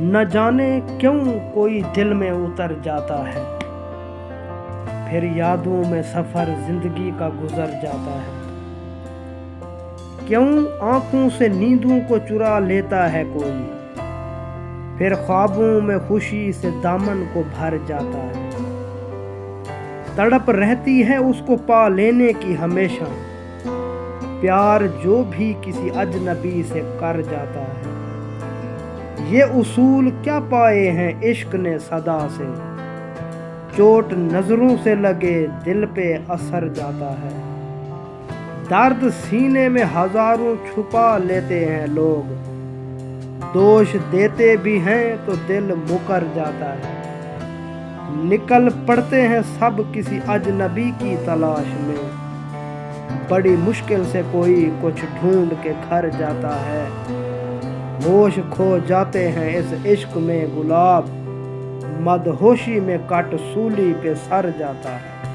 نہ جانے کیوں کوئی دل میں اتر جاتا ہے، پھر یادوں میں سفر زندگی کا گزر جاتا ہے۔ کیوں آنکھوں سے نیندوں کو چرا لیتا ہے کوئی، پھر خوابوں میں خوشی سے دامن کو بھر جاتا ہے۔ تڑپ رہتی ہے اس کو پا لینے کی ہمیشہ، پیار جو بھی کسی اجنبی سے کر جاتا ہے۔ یہ اصول کیا پائے ہیں عشق نے صدا سے، چوٹ نظروں سے لگے دل پہ اثر جاتا ہے۔ درد سینے میں ہزاروں چھپا لیتے ہیں لوگ، دوش دیتے بھی ہیں تو دل مکر جاتا ہے۔ نکل پڑتے ہیں سب کسی اجنبی کی تلاش میں، بڑی مشکل سے کوئی کچھ ڈھونڈ کے گھر جاتا ہے۔ ہوش کھو جاتے ہیں اس عشق میں گلاب، مدہوشی میں کٹ سولی پہ سر جاتا ہے۔